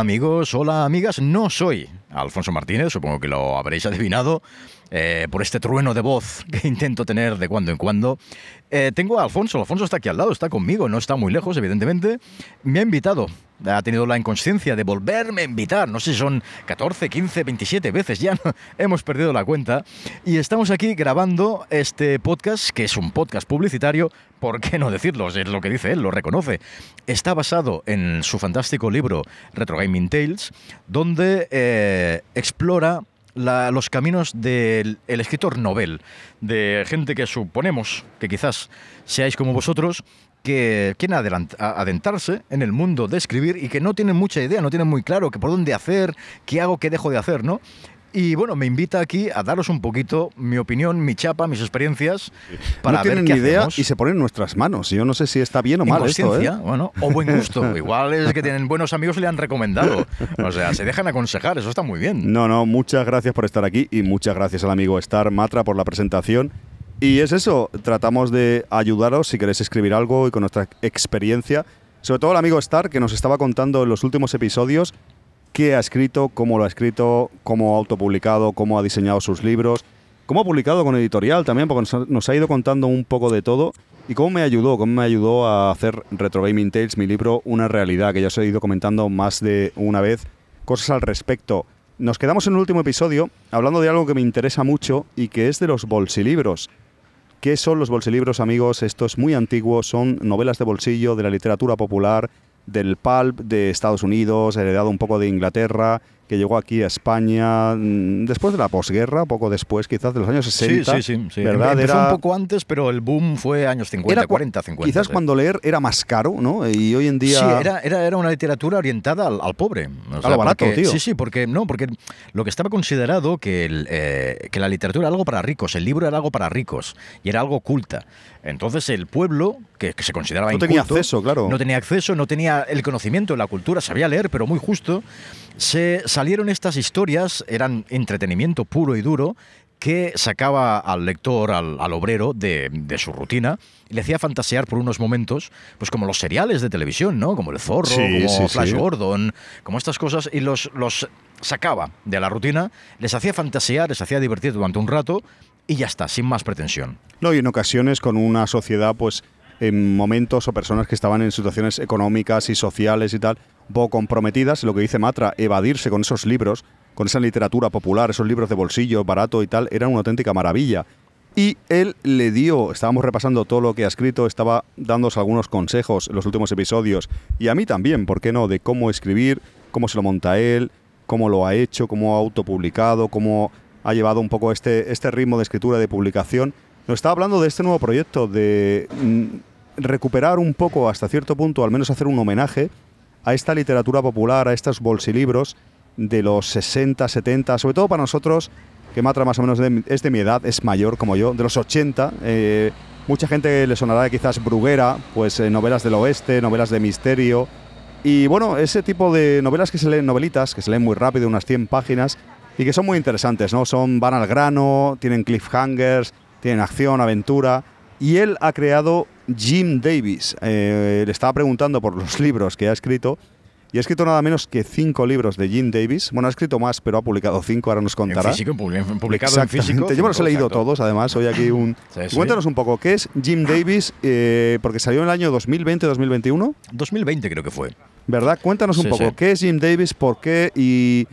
amigos, hola amigas, no soy Alfonso Martínez, supongo que lo habréis adivinado por este trueno de voz que intento tener de cuando en cuando. Tengo a Alfonso está aquí al lado, está conmigo, no está muy lejos evidentemente, me ha invitado, ha tenido la inconsciencia de volverme a invitar, no sé si son 14, 15, 27 veces ya, hemos perdido la cuenta, y estamos aquí grabando este podcast, que es un podcast publicitario, ¿por qué no decirlo? Es lo que dice él, lo reconoce. Está basado en su fantástico libro Retro Gaming Tales, donde explora los caminos del escritor novel, de gente que suponemos que quizás seáis como vosotros, que quieren adentrarse en el mundo de escribir y que no tienen mucha idea, no tienen muy claro que por dónde hacer, qué hago, qué dejo de hacer, ¿no? Y bueno, me invita aquí a daros un poquito mi opinión, mi chapa, mis experiencias, para ver qué hacemos. No tienen ni idea y se ponen en nuestras manos. Yo no sé si está bien o mal esto, ¿eh? Bueno, o buen gusto. Igual es que tienen buenos amigos y le han recomendado. O sea, se dejan aconsejar, eso está muy bien. No, muchas gracias por estar aquí y muchas gracias al amigo Star Matra por la presentación. Y es eso, tratamos de ayudaros si queréis escribir algo y con nuestra experiencia. Sobre todo el amigo Star, que nos estaba contando en los últimos episodios qué ha escrito, cómo lo ha escrito, cómo ha autopublicado, cómo ha diseñado sus libros, cómo ha publicado con editorial también, porque nos ha ido contando un poco de todo y cómo me ayudó a hacer Retro Gaming Tales, mi libro, una realidad, que ya os he ido comentando más de una vez, cosas al respecto. Nos quedamos en el último episodio hablando de algo que me interesa mucho y que es de los bolsilibros. ¿Qué son los bolsilibros, amigos? Esto es muy antiguo, son novelas de bolsillo de la literatura popular, del pulp de Estados Unidos, heredado un poco de Inglaterra, que llegó aquí a España después de la posguerra, poco después, quizás de los años 60. Sí. ¿Verdad? Empezó un poco antes, pero el boom fue años 50, 40, 50. Quizás cuando leer era más caro, ¿no? Y hoy en día... Sí, era una literatura orientada al pobre. O sea, a lo barato, tío. Sí, porque lo que estaba considerado que la literatura era algo para ricos, el libro era algo para ricos y era algo culta. Entonces el pueblo, que se consideraba inculto, tenía acceso, claro. No tenía acceso, no tenía el conocimiento, la cultura, sabía leer, pero muy justo. Salieron estas historias, eran entretenimiento puro y duro, que sacaba al lector, al obrero, de su rutina y le hacía fantasear por unos momentos, pues como los seriales de televisión, ¿no? Como El Zorro, como Flash Gordon, como estas cosas, y los sacaba de la rutina, les hacía fantasear, les hacía divertir durante un rato y ya está, sin más pretensión. No, y en ocasiones con una sociedad, pues en momentos o personas que estaban en situaciones económicas y sociales y tal, un poco comprometidas, lo que dice Matra, evadirse con esos libros, con esa literatura popular, esos libros de bolsillo, barato y tal, era una auténtica maravilla. Y él le dio, estábamos repasando todo lo que ha escrito, estaba dándoos algunos consejos en los últimos episodios, y a mí también, ¿por qué no?, de cómo escribir, cómo se lo monta él, cómo lo ha hecho, cómo ha autopublicado, cómo ha llevado un poco este ritmo de escritura, de publicación. Nos estaba hablando de este nuevo proyecto, de recuperar un poco, hasta cierto punto, al menos hacer un homenaje a esta literatura popular, a estos bolsilibros de los 60, 70, sobre todo para nosotros, que Matra más o menos es de mi edad, es mayor como yo, de los 80. Mucha gente le sonará quizás Bruguera, pues novelas del oeste, novelas de misterio. Y bueno, ese tipo de novelas que se leen, novelitas, que se leen muy rápido, unas 100 páginas, y que son muy interesantes, ¿no? Van al grano, tienen cliffhangers, tienen acción, aventura. Y él ha creado Jim Davis. Le estaba preguntando por los libros que ha escrito. Y ha escrito nada menos que 5 libros de Jim Davis. Bueno, ha escrito más, pero ha publicado 5, ahora nos contará. En físico, publicado en físico. Yo me los he leído todos, además. Hoy aquí Sí. Cuéntanos un poco, ¿qué es Jim Davis? Porque salió en el año 2020, 2021. 2020 creo que fue. ¿Verdad? Cuéntanos un poco, ¿qué es Jim Davis? ¿Por qué? Y...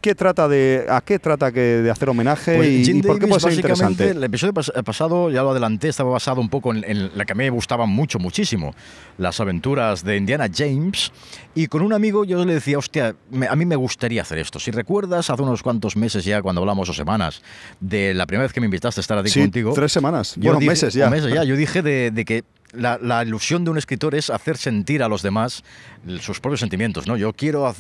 ¿a qué trata de hacer homenaje pues y por qué puede ser interesante? El episodio pasado, ya lo adelanté, estaba basado un poco en la que a mí me gustaba muchísimo, las aventuras de Indiana James, y con un amigo yo le decía, hostia, a mí me gustaría hacer esto. Si recuerdas, hace unos cuantos meses ya, cuando hablamos, o semanas, de la primera vez que me invitaste a estar aquí contigo. 3 semanas, meses ya. Yo dije de que la ilusión de un escritor es hacer sentir a los demás sus propios sentimientos, ¿no? Yo quiero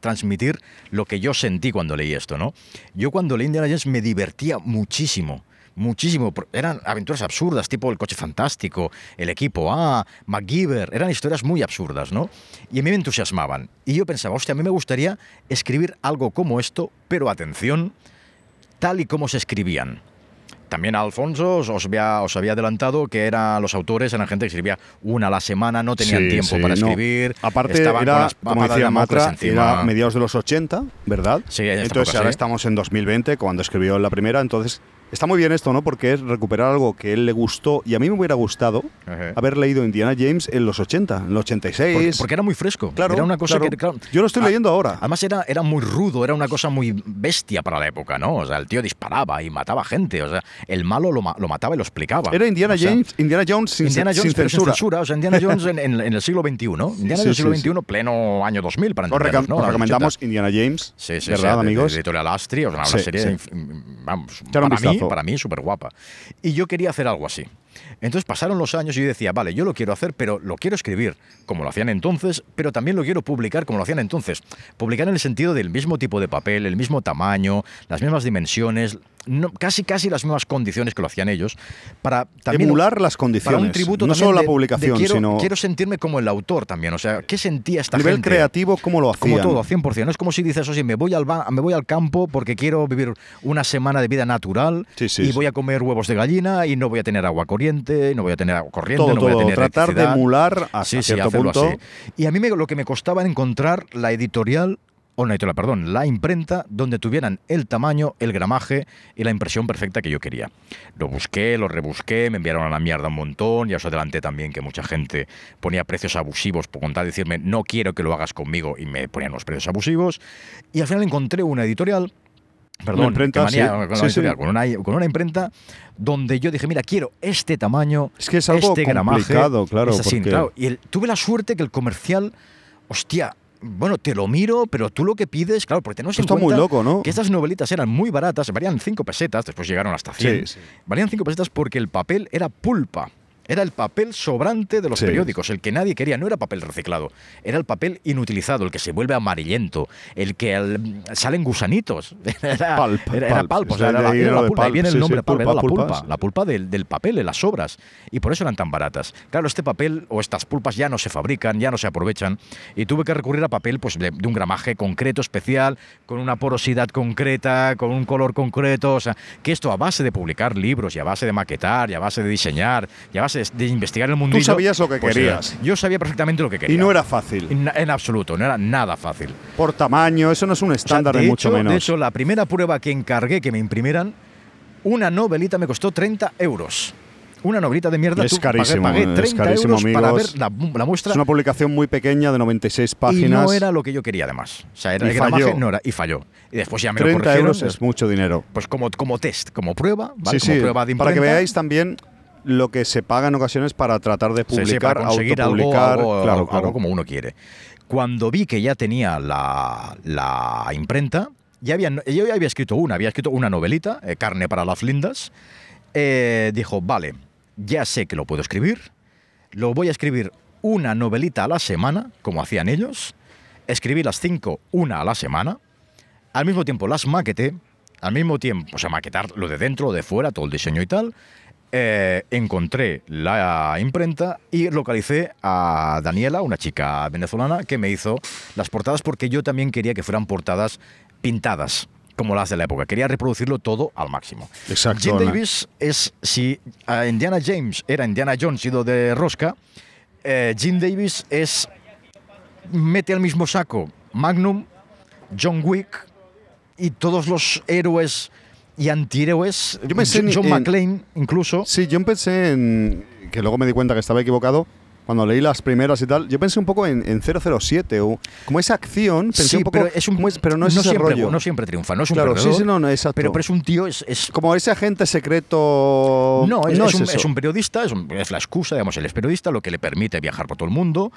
transmitir lo que yo sentí cuando leí esto, ¿no? Yo cuando leí Indiana Jones me divertía muchísimo. Eran aventuras absurdas, tipo El coche fantástico, El equipo A, MacGyver, eran historias muy absurdas, ¿no? Y a mí me entusiasmaban. Y yo pensaba, hostia, a mí me gustaría escribir algo como esto, pero atención, tal y como se escribían. también Alfonso os había adelantado que los autores eran gente que escribía una a la semana, no tenían tiempo para escribir. Aparte, era, como decía Matra, era mediados de los 80, ¿verdad? Sí, en esta entonces época, ahora sí. estamos en 2020, cuando escribió la primera, entonces está muy bien esto, ¿no? Porque es recuperar algo que a él le gustó, y a mí me hubiera gustado haber leído Indiana James en los 80, en los 86. Porque era muy fresco. Claro, era una cosa claro. que, claro, yo lo estoy leyendo ahora. Además era muy rudo, era una cosa muy bestia para la época, ¿no? O sea, el tío disparaba y mataba gente, o sea, el malo lo mataba y lo explicaba. Era Indiana Jones sin censura. O sea, Indiana Jones en el siglo XXI. Indiana Jones siglo XXI, pleno año 2000, para entendernos, ¿no? Os recomendamos Indiana James, ¿verdad, amigos? De Editorial Astria, o sea, una serie, vamos, para mí súper guapa. Y yo quería hacer algo así. Entonces pasaron los años y yo decía, vale, yo lo quiero hacer, pero lo quiero escribir como lo hacían entonces, pero también lo quiero publicar como lo hacían entonces. Publicar en el sentido del mismo tipo de papel, el mismo tamaño, las mismas dimensiones, casi las mismas condiciones que lo hacían ellos, para también emular las condiciones, para un tributo no también solo la publicación, sino quiero sentirme como el autor también, o sea, ¿qué sentía esta a nivel gente? creativo, ¿cómo lo hacían? Como todo, 100%. No es como si dices, oye, me voy al campo porque quiero vivir una semana de vida natural y voy a comer huevos de gallina y no voy a tener agua corriente, no voy a tener agua corriente, no voy a tener tratar electricidad. De emular hasta cierto punto. Así. Y a mí lo que me costaba era encontrar la editorial, la imprenta donde tuvieran el tamaño, el gramaje y la impresión perfecta que yo quería. Lo busqué, lo rebusqué, me enviaron a la mierda un montón, ya os adelanté también que mucha gente ponía precios abusivos por contar, decirme, no quiero que lo hagas conmigo, y me ponían los precios abusivos, y al final encontré una editorial, con una imprenta donde yo dije, mira, quiero este tamaño, es que es algo complicado, gramaje, claro, así, claro. Y tuve la suerte que el comercial, hostia, bueno, te lo miro, pero tú lo que pides, claro, porque tenemos en cuenta muy loco, ¿no? que estas novelitas eran muy baratas, valían 5 pesetas, después llegaron hasta 100. Valían 5 pesetas porque el papel era pulpa. Era el papel sobrante de los periódicos, el que nadie quería. No era papel reciclado, era el papel inutilizado, el que se vuelve amarillento, el que salen gusanitos. Era pulp, o sea, era la pulpa. Ahí viene el nombre pulpa, era la pulpa. La pulpa del papel, de las sobras. Y por eso eran tan baratas. Claro, este papel o estas pulpas ya no se fabrican, ya no se aprovechan. Y tuve que recurrir a papel pues, de un gramaje concreto, especial, con una porosidad concreta, con un color concreto. O sea, que esto a base de publicar libros y a base de maquetar y a base de diseñar y a base de investigar el mundillo. Tú sabías lo que querías. Yo sabía perfectamente lo que quería. Y no era fácil. En absoluto, no era nada fácil. Por tamaño, eso no es un estándar, ni mucho menos. De hecho, la primera prueba que encargué que me imprimieran, una novelita me costó 30 euros. Una novelita de mierda. Es carísimo. Pagué 30 euros amigos, para ver la muestra. Es una publicación muy pequeña de 96 páginas. Y no era lo que yo quería, además. O sea, era el gramaje, no era, y falló. Y después ya me lo corrigieron. 30 euros es mucho dinero. Pues como test, como prueba, ¿vale? Como prueba de imprenta. Para que veáis también lo que se paga en ocasiones para tratar de publicar, para conseguir autopublicar, algo como uno quiere. Cuando vi que ya tenía la imprenta, yo ya había escrito una novelita, Carne para las lindas, dijo, vale, ya sé que lo puedo escribir, lo voy a escribir una novelita a la semana, como hacían ellos, escribí las 5, una a la semana, al mismo tiempo las maqueté, o sea, maquetar lo de dentro, lo de fuera, todo el diseño y tal. Encontré la imprenta y localicé a Daniela, una chica venezolana, que me hizo las portadas porque yo también quería que fueran portadas pintadas, como las de la época. Quería reproducirlo todo al máximo. Exacto. Jim Davis si Indiana James era Indiana Jones ido de rosca, Jim Davis mete al mismo saco Magnum, John Wick y todos los héroes y antihéroes, John McClane incluso. Sí, yo pensé en, que luego me di cuenta que estaba equivocado, cuando leí las primeras y tal, yo pensé un poco en 007, o como esa acción, pensé un poco, pero no es ese rollo. No siempre triunfa, no es un claro, perdedor, no, exacto. Pero es un tío, como ese agente secreto. Es un periodista, es la excusa, digamos, él es periodista, lo que le permite viajar por todo el mundo,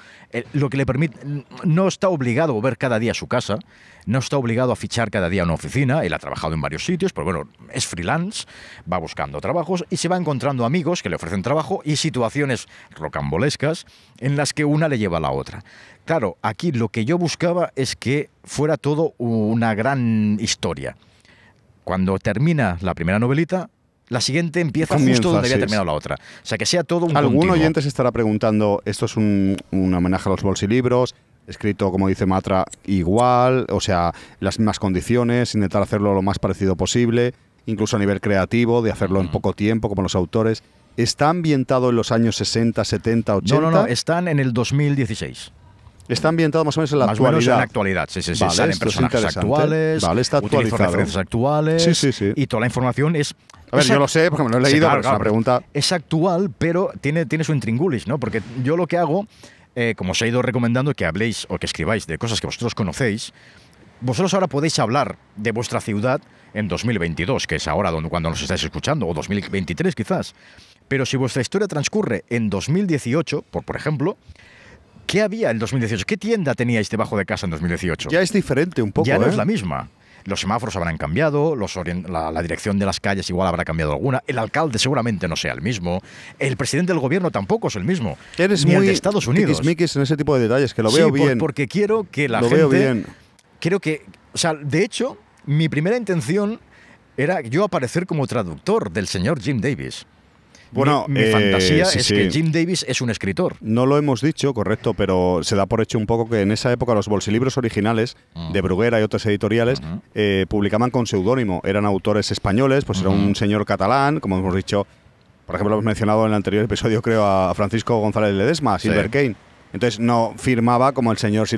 lo que le permite, no está obligado a ver cada día su casa, no está obligado a fichar cada día una oficina, él ha trabajado en varios sitios, pero bueno, es freelance, va buscando trabajos y se va encontrando amigos que le ofrecen trabajo y situaciones rocambolescas en las que una le lleva a la otra. Claro, aquí lo que yo buscaba es que fuera todo una gran historia. Cuando termina la primera novelita, la siguiente empieza justo donde había terminado la otra. O sea, que sea todo un Algún continuo. oyente se estará preguntando, ¿esto es un homenaje a los bolsilibros? Escrito, como dice Matra, igual, o sea, las mismas condiciones, intentar hacerlo lo más parecido posible. incluso a nivel creativo, de hacerlo en poco tiempo, como los autores. ¿Está ambientado en los años 60, 70, 80? No, están en el 2016. Está ambientado más o menos en la Más o menos actualidad. en la actualidad, sí. Vale, Salen esto es personajes interesante. actuales, Vale, está utilizo actualizado. referencias actuales, Sí. y toda la información es... A ver, yo lo sé porque me lo he leído, pero es una pero pregunta. es actual, pero tiene su intríngulis, ¿no? Porque yo lo que hago, como os he ido recomendando, que habléis o que escribáis de cosas que vosotros conocéis, vosotros ahora podéis hablar de vuestra ciudad en 2022, que es ahora cuando nos estáis escuchando, o 2023 quizás. Pero si vuestra historia transcurre en 2018, por ejemplo, ¿qué había en 2018? ¿Qué tienda teníais debajo de casa en 2018? Ya es diferente un poco, Ya no es la misma. Los semáforos habrán cambiado, la dirección de las calles igual habrá cambiado alguna, el alcalde seguramente no sea el mismo, el presidente del gobierno tampoco es el mismo, Eres ni muy el de Estados Unidos. tiquismiquis en ese tipo de detalles, que lo veo bien. Porque quiero que la Lo gente... veo bien. Quiero que... O sea, de hecho, mi primera intención era yo aparecer como traductor del señor Jim Davis. Bueno, mi fantasía sí, es sí. que Jim Davis es un escritor. No lo hemos dicho, correcto, pero se da por hecho un poco que en esa época los bolsilibros originales de Bruguera y otras editoriales publicaban con seudónimo. Eran autores españoles, pues era un señor catalán, como hemos dicho, por ejemplo, hemos mencionado en el anterior episodio, creo, a Francisco González Ledesma, Silver Kane. Entonces no firmaba como el señor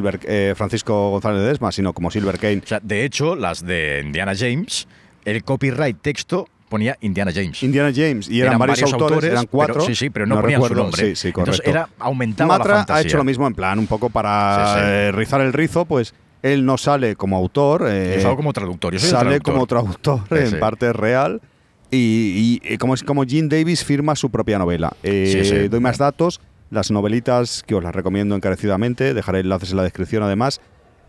Francisco González Ledesma, sino como Silver Kane. O sea, de hecho, las de Indiana James, el copyright texto ponía Indiana James. Indiana James, y eran varios autores, eran 4. Pero no ponían recuerdo, su nombre. Sí, correcto. Entonces aumentaba Matra la fantasía. ha hecho lo mismo en plan, un poco para rizar el rizo, pues él no sale como autor. Yo salgo como traductor. Yo soy sale traductor. como traductor, en parte real. Y como Jim Davis firma su propia novela. Doy más datos. Las novelitas, que os las recomiendo encarecidamente, dejaré enlaces en la descripción además,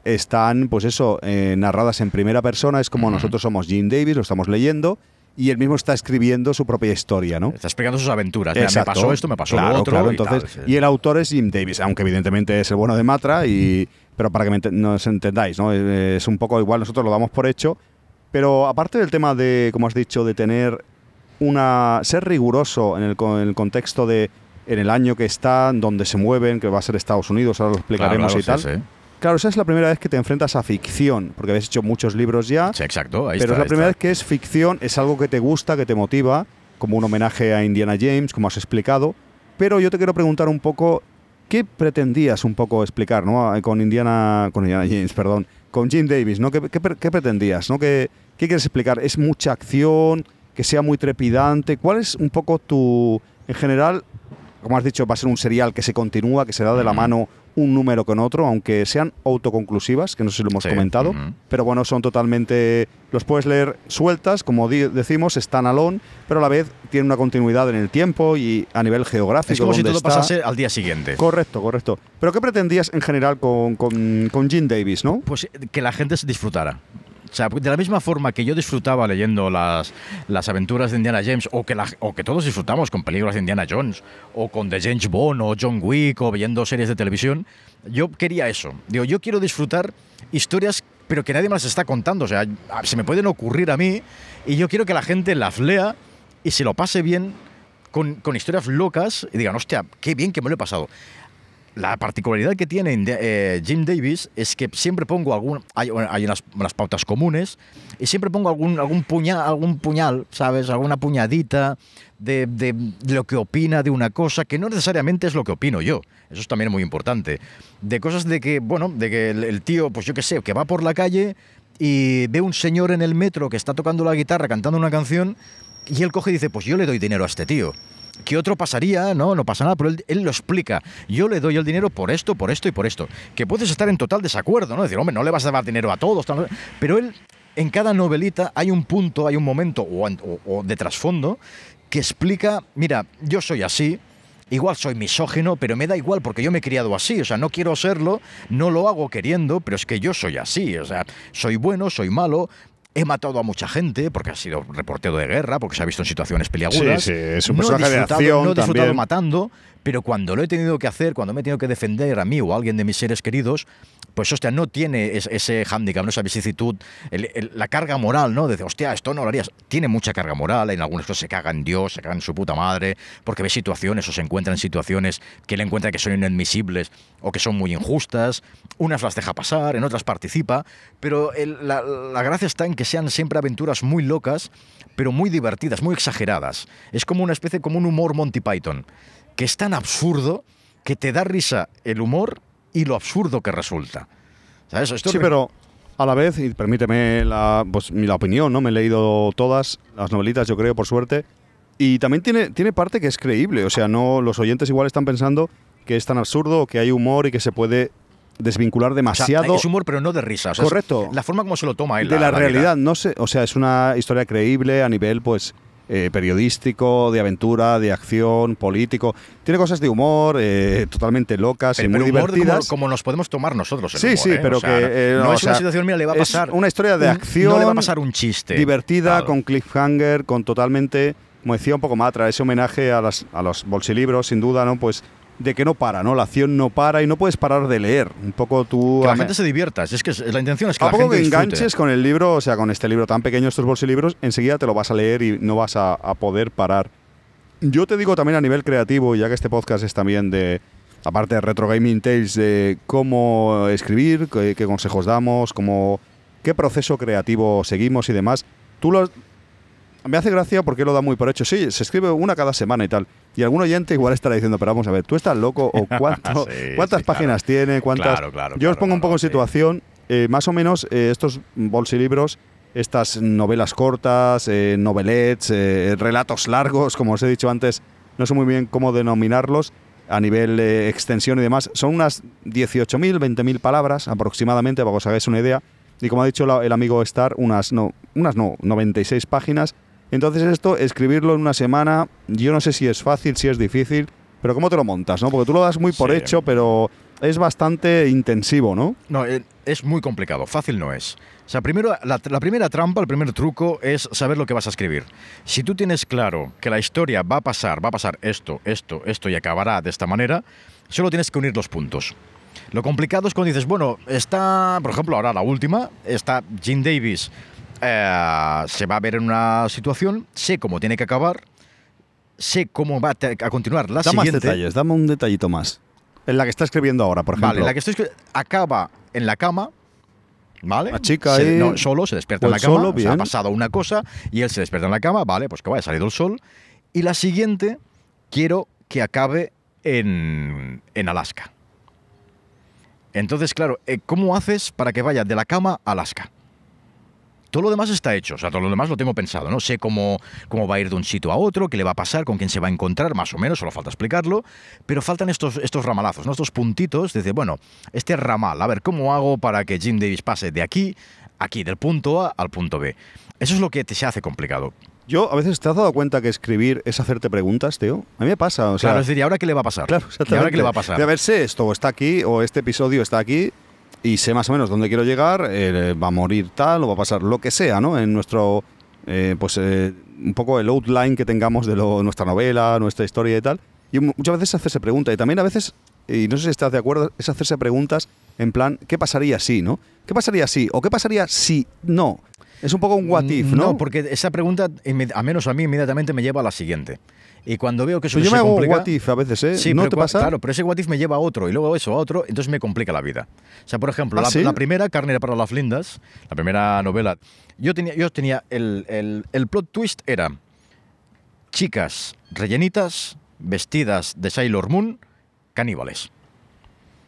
están, pues eso, narradas en primera persona. Es como nosotros somos Jim Davis, lo estamos leyendo, y él mismo está escribiendo su propia historia, ¿no? Está explicando sus aventuras. Mira, me pasó esto, me pasó lo otro. Claro, entonces, y el autor es Jim Davis, aunque evidentemente es el bueno de Matra, pero para que nos entendáis, ¿no? Es un poco igual, nosotros lo damos por hecho, pero aparte del tema de, como has dicho, de tener ser riguroso en el contexto de en el año que están, donde se mueven, que va a ser Estados Unidos, ahora lo explicaremos claro, y tal. Sí. Claro, esa es la primera vez que te enfrentas a ficción, porque habéis hecho muchos libros ya. Sí, exacto. Pero es la primera vez que es ficción, es algo que te gusta, que te motiva, como un homenaje a Indiana James, como has explicado. Pero yo te quiero preguntar un poco, ¿qué pretendías un poco explicar, ¿no? Con Indiana James, perdón, con Jim Davis, ¿no? ¿Qué pretendías, ¿no? ¿Qué quieres explicar? ¿Es mucha acción? ¿Que sea muy trepidante? ¿Cuál es un poco en general, como has dicho, va a ser un serial que se continúa, que se da de la mano un número con otro, aunque sean autoconclusivas, que no sé si lo hemos comentado, pero bueno, son totalmente, los puedes leer sueltas, como decimos, están alone, pero a la vez tienen una continuidad en el tiempo y a nivel geográfico. Es como si todo está. pasase al día siguiente. Correcto. ¿Pero qué pretendías en general con Jim Davis, no? Pues que la gente se disfrutara. O sea, de la misma forma que yo disfrutaba leyendo las aventuras de Indiana James, o que todos disfrutamos con películas de Indiana Jones, o con The James Bond, o John Wick, o viendo series de televisión, yo quería eso. Digo, yo quiero disfrutar historias, pero que nadie más está contando. O sea, se me pueden ocurrir a mí, y yo quiero que la gente las lea y se lo pase bien con historias locas, y digan, hostia, qué bien que me lo he pasado. La particularidad que tiene Jim Davis es que siempre pongo hay unas pautas comunes, y siempre pongo algún puñal, ¿sabes? Alguna puñadita de lo que opina de una cosa, que no necesariamente es lo que opino yo. Eso es también muy importante. De cosas de que el tío, pues yo qué sé, que va por la calle y ve un señor en el metro que está tocando la guitarra, cantando una canción, y él coge y dice, pues yo le doy dinero a este tío. ¿Qué otro pasaría? No pasa nada, pero él lo explica. Yo le doy el dinero por esto y por esto. Que puedes estar en total desacuerdo, ¿no? Decir, hombre, no le vas a dar dinero a todos. Pero él, en cada novelita, hay un punto, hay un momento o de trasfondo que explica, mira, yo soy así, igual soy misógino, pero me da igual porque yo me he criado así. O sea, no quiero serlo, no lo hago queriendo, pero es que yo soy así. O sea, soy bueno, soy malo. He matado a mucha gente porque ha sido reportero de guerra, porque se ha visto en situaciones peliagudas. Sí, es un personaje de acción. No he disfrutado también matando, pero cuando lo he tenido que hacer, cuando me he tenido que defender a mí o a alguien de mis seres queridos, pues hostia, no tiene ese hándicap, ¿no? Esa vicisitud, la carga moral, ¿no? De hostia, esto no lo harías. Tiene mucha carga moral, en algunas cosas se caga en Dios, se caga en su puta madre, porque ve situaciones o se encuentra en situaciones que él encuentra que son inadmisibles o que son muy injustas. Unas las deja pasar, en otras participa, pero la gracia está en que sean siempre aventuras muy locas, pero muy divertidas, muy exageradas. Es como una especie, como un humor Monty Python, que es tan absurdo que te da risa el humor y lo absurdo que resulta. ¿Sabes? Sí, pero a la vez, y permíteme la opinión, ¿no? Me he leído todas las novelitas, yo creo, por suerte, y también tiene parte que es creíble. O sea, no, los oyentes igual están pensando que es tan absurdo, que hay humor y que se puede desvincular demasiado. O sea, es humor, pero no de risa. O sea, correcto. La forma como se lo toma él. De la realidad, no sé. O sea, es una historia creíble a nivel, pues, periodístico, de aventura, de acción, político. Tiene cosas de humor totalmente locas y muy divertidas. Como nos podemos tomar nosotros. Sí, sí, pero o sea, que no es una situación, mira, le va a pasar. Es una historia de acción. No le va a pasar un chiste. Divertida, claro. con cliffhanger, con totalmente, como decía un poco Matra, ese homenaje a los bolsilibros, sin duda, ¿no? Pues de que no para, ¿no? La acción no para y no puedes parar de leer. Un poco tú... Que la gente se divierta. Es que la intención es que a la poco gente que disfrute. enganches con el libro, o sea, con este libro tan pequeño, estos bolsilibros, enseguida te lo vas a leer y no vas a poder parar. Yo te digo también a nivel creativo, ya que este podcast es también de, aparte de Retro Gaming Tales, de cómo escribir, qué consejos damos, qué proceso creativo seguimos y demás. Me hace gracia porque lo da muy por hecho. Sí, se escribe una cada semana y tal. Y algún oyente igual estará diciendo, pero vamos a ver, ¿tú estás loco? ¿O cuántas páginas tiene? Yo os pongo un poco en situación. Más o menos estos bolsilibros, estas novelas cortas, novelets, relatos largos, como os he dicho antes, no sé muy bien cómo denominarlos a nivel extensión y demás. Son unas 18.000, 20.000 palabras aproximadamente, para que os hagáis una idea. Y como ha dicho el amigo Star, 96 páginas. Entonces esto, escribirlo en una semana, yo no sé si es fácil, si es difícil, pero ¿cómo te lo montas, no? Porque tú lo das muy por hecho, pero es bastante intensivo, ¿no? No, es muy complicado, fácil no es. O sea, primero, la primera trampa, el primer truco es saber lo que vas a escribir. Si tú tienes claro que la historia va a pasar esto y acabará de esta manera, solo tienes que unir los puntos. Lo complicado es cuando dices, bueno, está, por ejemplo, ahora la última, está Jim Davis, se va a ver en una situación, sé cómo tiene que acabar, sé cómo va a continuar la siguiente. Más detalles, dame un detallito más. En la que está escribiendo ahora, por ejemplo. Vale, en la que estoy escribiendo, acaba en la cama, ¿vale? La chica ahí, no, solo se despierta en la pues cama, solo, o sea, ha pasado una cosa y él se despierta en la cama, vale, pues que vaya, ha salido el sol. Y la siguiente, quiero que acabe en Alaska. Entonces, claro, ¿cómo haces para que vaya de la cama a Alaska? Todo lo demás está hecho, o sea, todo lo demás lo tengo pensado, ¿no? Sé cómo va a ir de un sitio a otro, qué le va a pasar, con quién se va a encontrar, más o menos, solo falta explicarlo, pero faltan estos ramalazos, ¿no? Estos puntitos, desde, bueno, este ramal, a ver, ¿cómo hago para que Jim Davis pase de aquí, del punto A al punto B? Eso es lo que se hace complicado. Yo, a veces, ¿te has dado cuenta que escribir es hacerte preguntas, tío? A mí me pasa, o sea... Claro, es decir, ¿y ahora qué le va a pasar? Claro, exactamente. ¿Y ahora qué le va a pasar? De haberse esto, o está aquí, o este episodio está aquí, y sé más o menos dónde quiero llegar, va a morir tal, o va a pasar lo que sea, ¿no? En nuestro, un poco el outline que tengamos de nuestra novela, nuestra historia y tal. Y muchas veces hacerse preguntas, y también a veces, y no sé si estás de acuerdo, es hacerse preguntas en plan, ¿qué pasaría si, no? ¿Qué pasaría si? ¿O qué pasaría si no? Es un poco un what if, ¿no? No, porque esa pregunta, a menos a mí, inmediatamente me lleva a la siguiente. Y cuando veo que eso yo se me hago complica, what if a veces, ¿eh? Sí, ¿No pero te pasa? Claro, pero ese what if me lleva a otro, y luego eso a otro, entonces me complica la vida. O sea, por ejemplo, ¿Sí? la primera, Carne para las Lindas, la primera novela, yo tenía el plot twist era chicas rellenitas, vestidas de Sailor Moon, caníbales.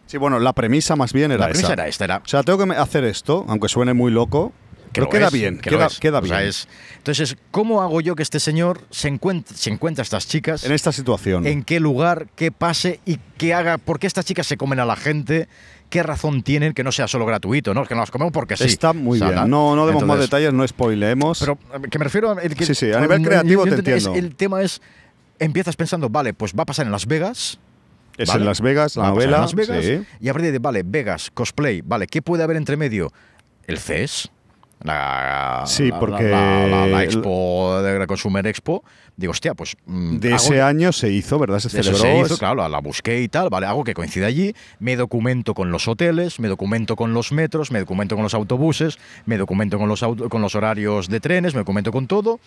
Sí, bueno, la premisa más bien era esa. La premisa era esta. O sea, tengo que hacer esto, aunque suene muy loco, pero queda bien, queda bien. O sea, entonces, ¿cómo hago yo que este señor se encuentre a estas chicas? En esta situación. ¿En qué lugar, qué pase y qué haga? ¿Por qué estas chicas se comen a la gente? ¿Qué razón tienen que no sea solo gratuito? ¿No? Es que no las comemos porque sí. Está muy bien. No demos más detalles, no spoileemos. Pero que me refiero a... Sí, a nivel creativo te entiendo. El tema es, empiezas pensando, vale, pues va a pasar en Las Vegas. Es ¿vale? en Las Vegas, la novela. En Las Vegas, sí. y a partir de, vale, Vegas, cosplay, vale, ¿qué puede haber entre medio? El CES. Sí, porque la Expo, de la Consumer Expo, digo, hostia, pues... de ese año se hizo, ¿verdad? Se celebró. Se hizo, claro, la busqué y tal, vale, algo que coincide allí, me documento con los hoteles, me documento con los metros, me documento con los autobuses, me documento con los horarios de trenes, me documento con todo,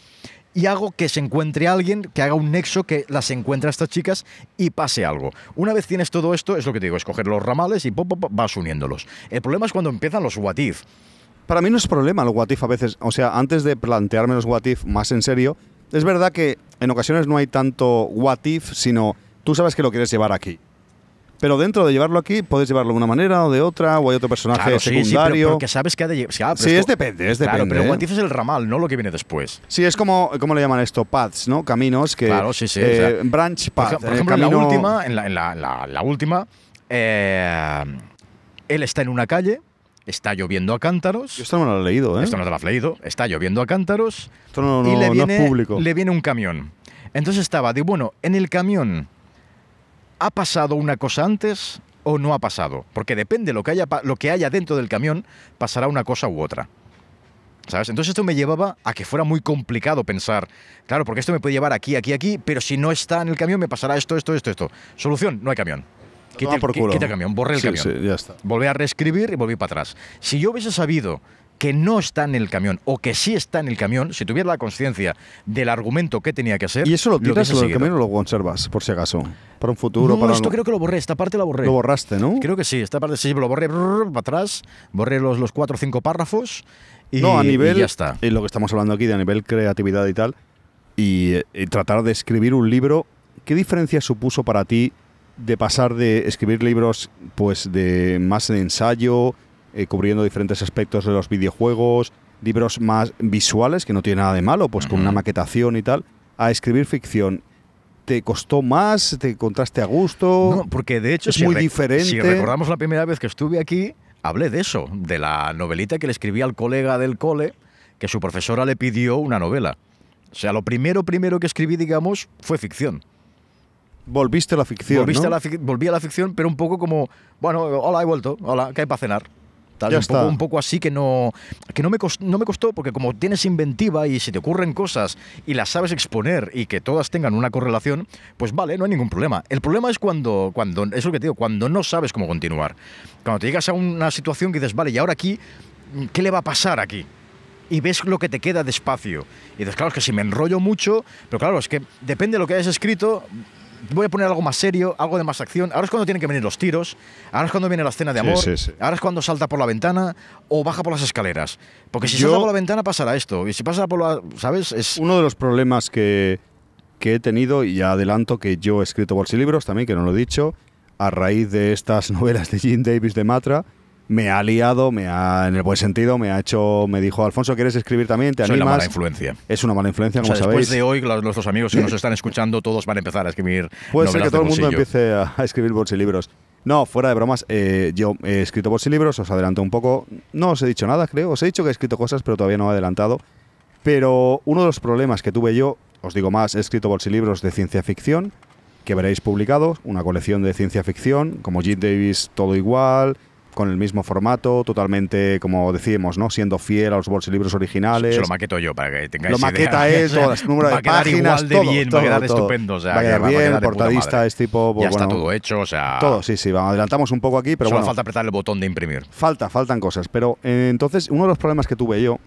y hago que se encuentre alguien, que haga un nexo, que las encuentre a estas chicas y pase algo. Una vez tienes todo esto, es lo que te digo, es coger los ramales y vas uniéndolos. El problema es cuando empiezan los what if. Para mí no es problema el what if a veces. O sea, antes de plantearme los what if más en serio, es verdad que en ocasiones no hay tanto what if, sino tú sabes que lo quieres llevar aquí. Pero dentro de llevarlo aquí, puedes llevarlo de una manera o de otra, o hay otro personaje secundario. Sí, pero porque sabes que ha de llevar. Sí, depende. Claro, pero el what if es el ramal, no lo que viene después. Sí, es como, ¿cómo le llaman esto? Paths, ¿no? Caminos que... Claro, sí. Branch path. Por ejemplo, camino... en la última, él está en una calle, está lloviendo a cántaros. Yo esto no me lo he leído, ¿eh? Esto no te lo has leído. Está lloviendo a cántaros. Esto no es público. Le viene un camión. Entonces digo, bueno, en el camión... ¿Ha pasado una cosa antes o no ha pasado? Porque depende lo que haya dentro del camión, pasará una cosa u otra. ¿Sabes? Entonces esto me llevaba a que fuera muy complicado pensar, claro, porque esto me puede llevar aquí, pero si no está en el camión me pasará esto. Solución, no hay camión. Quita el camión, borré el camión. Sí, ya está. Volví a reescribir y volví para atrás. Si yo hubiese sabido que no está en el camión o que sí está en el camión, si tuviera la conciencia del argumento que tenía que hacer... ¿Y eso lo tiras o el camión o lo conservas, por si acaso? Para un futuro, no, esto creo que lo borré, esta parte la borré. Lo borraste, ¿no? Creo que sí, esta parte sí, lo borré para atrás, borré los 4 o 5 párrafos y, no, a nivel, y ya está. Y lo que estamos hablando aquí de a nivel creatividad y tal, y tratar de escribir un libro, ¿qué diferencia supuso para ti de pasar de escribir libros pues de más de ensayo, cubriendo diferentes aspectos de los videojuegos, libros más visuales, que no tiene nada de malo, pues con una maquetación y tal, a escribir ficción? ¿Te costó más? ¿Te encontraste a gusto? No, porque de hecho es muy diferente. Si recordamos la primera vez que estuve aquí, hablé de eso, de la novelita que le escribí al colega del cole, que su profesora le pidió una novela. O sea, lo primero que escribí, digamos, fue ficción. Volviste a la ficción, Volví a la ficción, pero un poco como, bueno, hola, he vuelto, hola, ¿qué hay para cenar? Tal, un poco así que no me costó, porque como tienes inventiva y si te ocurren cosas y las sabes exponer y que todas tengan una correlación, pues vale, no hay ningún problema. El problema es cuando es lo que te digo, cuando no sabes cómo continuar. Cuando te llegas a una situación que dices, vale, ¿y ahora aquí qué le va a pasar aquí? Y ves lo que te queda de espacio. Y dices, claro, es que si me enrollo mucho, pero claro, es que depende de lo que hayas escrito. Voy a poner algo más serio, algo de más acción. Ahora es cuando tienen que venir los tiros, ahora es cuando viene la escena de amor, ahora es cuando salta por la ventana o baja por las escaleras. Porque si salta por la ventana pasará esto, y si pasa por la... ¿Sabes? Es uno de los problemas que he tenido, y ya adelanto que yo he escrito bolsilibros también, que no lo he dicho, a raíz de estas novelas de Jim Davis de Matra. Me ha liado, en el buen sentido, me dijo, Alfonso, ¿quieres escribir también? ¿Te animas? Soy una mala influencia. Es una mala influencia, como sabéis. Después de hoy, los dos amigos que nos están escuchando, todos van a empezar a escribir Puede ser que todo el mundo empiece a escribir bolsilibros. No, fuera de bromas, yo he escrito bolsilibros, os adelanto un poco. No os he dicho nada, creo. Os he dicho que he escrito cosas, pero todavía no he adelantado. Pero uno de los problemas que tuve yo, os digo más, he escrito bolsilibros de ciencia ficción, que veréis publicados, una colección de ciencia ficción, como Jim Davis, todo igual, con el mismo formato, totalmente, como decíamos, ¿no? Siendo fiel a los bolsilibros originales. Se lo maqueto yo, para que tengáis idea. Lo maqueta él, todo el número de páginas, igual de todo, bien, va a quedar estupendo. O sea, va a quedar bien, el portadista es tipo... Pues, ya está todo hecho, o sea... Todo, sí, adelantamos un poco aquí, pero solo falta apretar el botón de imprimir. Faltan cosas, pero entonces uno de los problemas que tuve yo,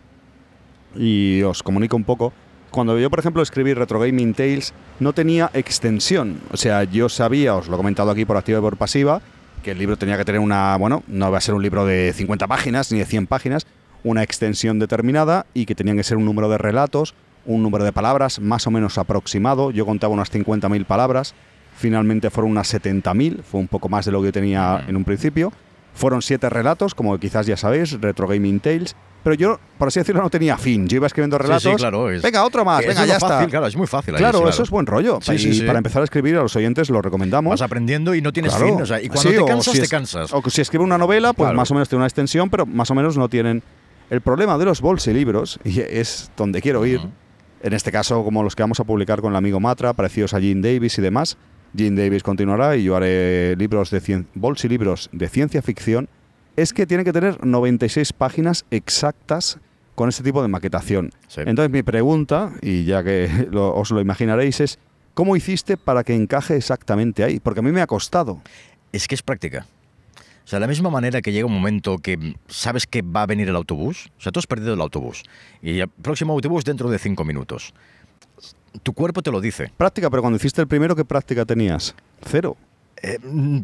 y os comunico un poco, cuando yo, por ejemplo, escribí Retro Gaming Tales, no tenía extensión. O sea, yo sabía, os lo he comentado aquí por activa y por pasiva, que el libro tenía que tener no va a ser un libro de 50 páginas ni de 100 páginas, una extensión determinada y que tenían que ser un número de relatos, un número de palabras más o menos aproximado. Yo contaba unas 50.000 palabras, finalmente fueron unas 70.000, fue un poco más de lo que yo tenía en un principio. Fueron 7 relatos, como quizás ya sabéis, Retro Gaming Tales. Pero yo, por así decirlo, no tenía fin. Yo iba escribiendo relatos. Sí, claro. Venga, otro más. Venga, ya está. Claro, es muy fácil. Claro, eso es buen rollo. Sí. Para empezar a escribir, a los oyentes lo recomendamos. Vas aprendiendo y no tienes fin. O sea, y cuando te cansas, te cansas. O si escribe una novela, pues más o menos tiene una extensión, pero más o menos no tienen. El problema de los bolsilibros, y es donde quiero ir, en este caso, como los que vamos a publicar con el amigo Matra, parecidos a Jim Davis y demás. Jim Davis continuará y yo haré bolsilibros de ciencia ficción. Es que tienen que tener 96 páginas exactas con este tipo de maquetación. Sí. Entonces mi pregunta, y ya que os lo imaginaréis, es ¿cómo hiciste para que encaje exactamente ahí? Porque a mí me ha costado. Es que es práctica. O sea, de la misma manera que llega un momento que sabes que va a venir el autobús, o sea, tú has perdido el autobús y el próximo autobús dentro de 5 minutos. Tu cuerpo te lo dice. Práctica, pero cuando hiciste el primero, ¿qué práctica tenías? Cero.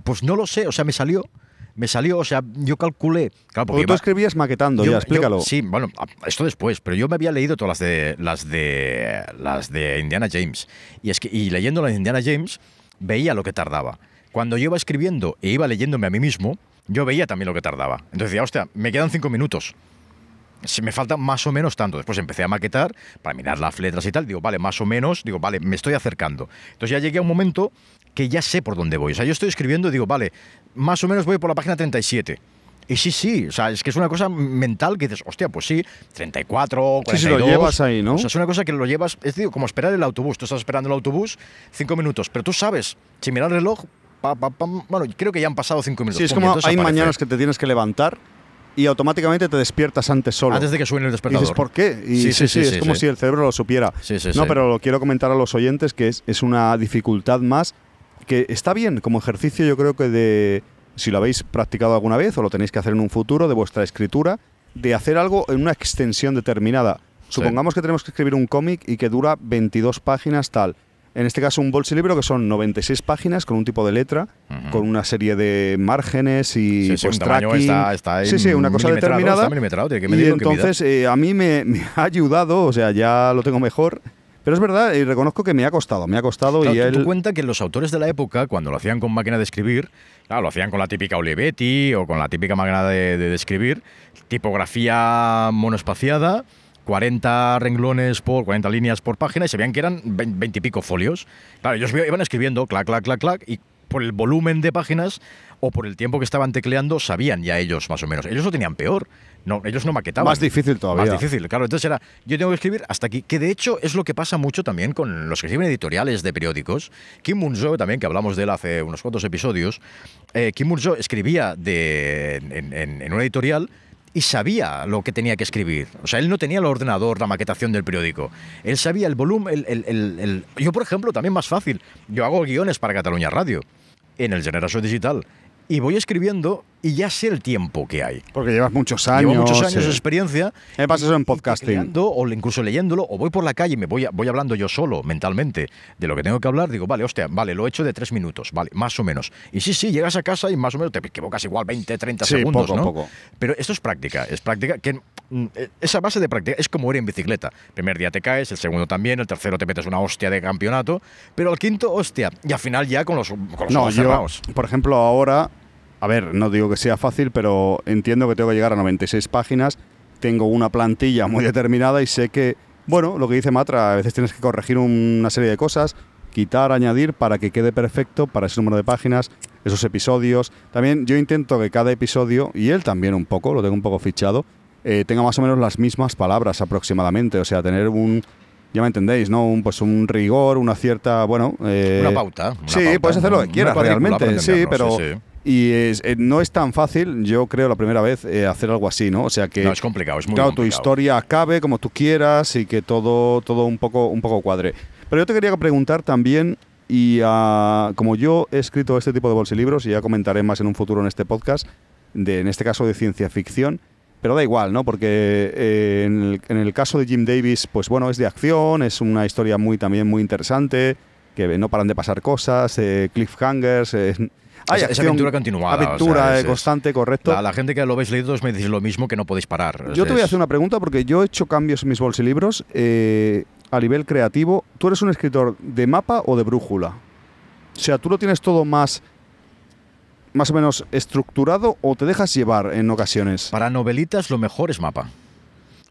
Pues no lo sé, o sea, me salió, o sea, yo calculé. Claro, Porque tú escribías maquetando, ya, explícalo. Sí, bueno, esto después, pero yo me había leído todas las de Indiana James. Y leyendo las de Indiana James, veía lo que tardaba. Cuando yo iba escribiendo e iba leyéndome a mí mismo, yo veía también lo que tardaba. Entonces decía, hostia, me quedan 5 minutos. Si me falta más o menos tanto. Después empecé a maquetar para mirar las letras y tal. Digo, vale, más o menos. Digo, vale, me estoy acercando. Entonces ya llegué a un momento que ya sé por dónde voy. O sea, yo estoy escribiendo y digo, vale, más o menos voy por la página 37. Y sí, o sea, es que es una cosa mental que dices, hostia, pues sí, 34, 42. Sí, lo llevas ahí, ¿no? O sea, es una cosa que lo llevas, es digo, como esperar el autobús. Tú estás esperando el autobús 5 minutos, pero tú sabes, sin mirar el reloj, bueno, creo que ya han pasado 5 minutos. Sí, es como hay mañanas que te tienes que levantar y automáticamente te despiertas antes solo. Antes de que suene el despertador. Y dices, ¿por qué? Y sí, es como si el cerebro lo supiera. No, pero lo quiero comentar a los oyentes que es una dificultad más que está bien como ejercicio, yo creo que si lo habéis practicado alguna vez o lo tenéis que hacer en un futuro, de vuestra escritura, de hacer algo en una extensión determinada. Supongamos que tenemos que escribir un cómic y que dura 22 páginas tal. En este caso un bolsilibro que son 96 páginas con un tipo de letra, con una serie de márgenes y pues tracking. Está una cosa determinada. Está milimetrado, tiene que y entonces a mí me ha ayudado, o sea, ya lo tengo mejor. Pero es verdad, y reconozco que me ha costado. Claro, y tú cuenta que los autores de la época, cuando lo hacían con máquina de escribir, claro, lo hacían con la típica Olivetti o con la típica máquina de escribir, tipografía monoespaciada, 40 renglones por 40 líneas por página, y se veían que eran 20 y pico folios. Claro, ellos iban escribiendo clac, clac, clac, clac, y por el volumen de páginas o por el tiempo que estaban tecleando, sabían ya ellos más o menos. Ellos lo tenían peor. No, ellos no maquetaban. Más difícil todavía. Más difícil, claro. Entonces era, yo tengo que escribir hasta aquí, que de hecho es lo que pasa mucho también con los que escriben editoriales de periódicos. Kim Moon-jo, también, que hablamos de él hace unos cuantos episodios, Kim Moon-jo escribía en una editorial y sabía lo que tenía que escribir. O sea, él no tenía el ordenador, la maquetación del periódico. Él sabía el volumen, Yo, por ejemplo, también más fácil. Yo hago guiones para Catalunya Radio, en el Generación Digital. Y voy escribiendo y ya sé el tiempo que hay. Porque llevas muchos años. Llevo muchos años de experiencia. Me pasa eso en podcasting. O incluso leyéndolo, o voy por la calle y voy hablando yo solo, mentalmente, de lo que tengo que hablar. Digo, vale, hostia, vale, lo he hecho de 3 minutos, vale, más o menos. Y sí, llegas a casa y más o menos te equivocas igual 20, 30 segundos, ¿no? Poco. Pero esto es práctica que esa base de práctica es como ir en bicicleta. El primer día te caes, el segundo también, el tercero te metes una hostia de campeonato, pero al quinto, hostia, y al final ya con los ojos cerrados. Por ejemplo, ahora, a ver, no digo que sea fácil, pero entiendo que tengo que llegar a 96 páginas, tengo una plantilla muy determinada y sé que, bueno, lo que dice Matra, a veces tienes que corregir una serie de cosas, quitar, añadir para que quede perfecto para ese número de páginas, esos episodios. También yo intento que cada episodio, y él también un poco, lo tengo un poco fichado, tenga más o menos las mismas palabras aproximadamente, o sea, tener ya me entendéis, ¿no? Un rigor, una cierta, bueno... una pauta. Puedes hacer lo que quieras realmente, sí, pero... Sí. Y no es tan fácil, yo creo, la primera vez hacer algo así, ¿no? O sea que... No, es complicado, es muy complicado. Tu historia acabe como tú quieras y que todo un poco cuadre. Pero yo te quería preguntar también, y como yo he escrito este tipo de bolsilibros, y ya comentaré más en un futuro en este podcast, en este caso de ciencia ficción, pero da igual, ¿no? Porque en el caso de Jim Davis, pues bueno, es de acción, es una historia también muy interesante, que no paran de pasar cosas, cliffhangers... Hay esa aventura continuada. Aventura constante, correcto. La gente que lo habéis leído me dice lo mismo, que no podéis parar. Yo te voy a hacer una pregunta porque yo he hecho cambios en mis bolsilibros a nivel creativo. ¿Tú eres un escritor de mapa o de brújula? O sea, ¿tú lo tienes todo más o menos estructurado o te dejas llevar en ocasiones? Para novelitas lo mejor es mapa.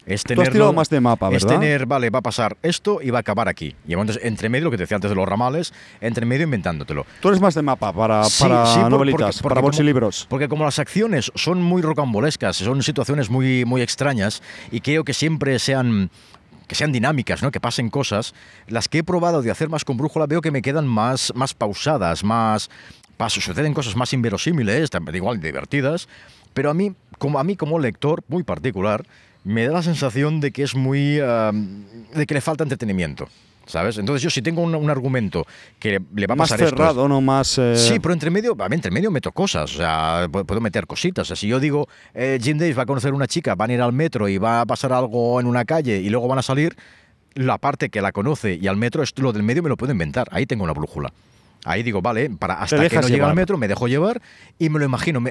Tú has tirado más de mapa, ¿verdad? Vale, va a pasar esto y va a acabar aquí. Y entonces, entre medio, lo que te decía antes de los ramales, entre medio inventándotelo. Tú eres más de mapa para novelitas, para bolsilibros. Porque como las acciones son muy rocambolescas, son situaciones muy, muy extrañas, y creo que siempre sean dinámicas, ¿no? Que pasen cosas, las que he probado de hacer más con brújula veo que me quedan más pausadas, suceden cosas más inverosímiles, también igual divertidas, pero a mí como lector muy particular, me da la sensación de que es muy... de que le falta entretenimiento, ¿sabes? Entonces yo si tengo un argumento que le va a pasar más cerrado, ¿no? Más... Sí, pero entre medio meto cosas, o sea, puedo meter cositas. O sea, si yo digo, Jim Davis va a conocer una chica, van a ir al metro y va a pasar algo en una calle y luego van a salir, la parte que la conoce y al metro, lo del medio me lo puedo inventar. Ahí tengo una brújula. Ahí digo, vale, hasta que no llegue al metro me dejo llevar y me lo imagino.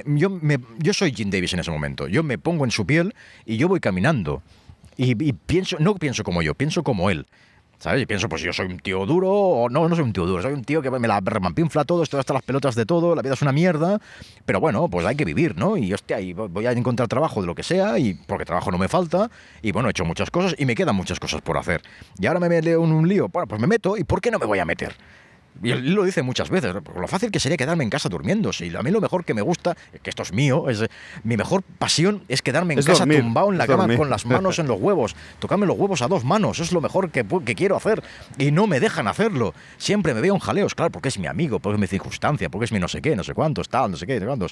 Yo soy Jim Davis en ese momento. Yo me pongo en su piel y yo voy caminando. Y pienso, no pienso como yo, pienso como él. ¿Sabes? Y pienso, pues yo soy un tío duro, o no soy un tío duro, soy un tío que me la remampinfla todo, estoy hasta las pelotas de todo, la vida es una mierda, pero bueno, pues hay que vivir, ¿no? Y hostia, y voy a encontrar trabajo de lo que sea, y porque trabajo no me falta, y bueno, he hecho muchas cosas y me quedan muchas cosas por hacer. Y ahora me leo en un lío, bueno, pues me meto, ¿y por qué no me voy a meter? Y él lo dice muchas veces, lo fácil que sería quedarme en casa durmiendo. Si a mí lo mejor que me gusta, que esto es mío, mi mejor pasión es quedarme en casa dormir, tumbado en la cama con las manos en los huevos, tocarme los huevos a dos manos, es lo mejor que quiero hacer y no me dejan hacerlo. Siempre me veo en jaleos, claro, porque es mi amigo, porque es mi circunstancia, porque es mi no sé qué, no sé cuántos, tal, no sé qué, no sé cuántos.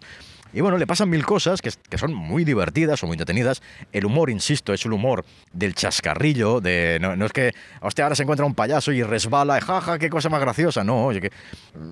Y bueno, le pasan mil cosas que son muy divertidas o muy entretenidas. El humor, insisto, es el humor del chascarrillo, no es que, hostia, ahora se encuentra un payaso y resbala, jaja, qué cosa más graciosa, no. Oye, que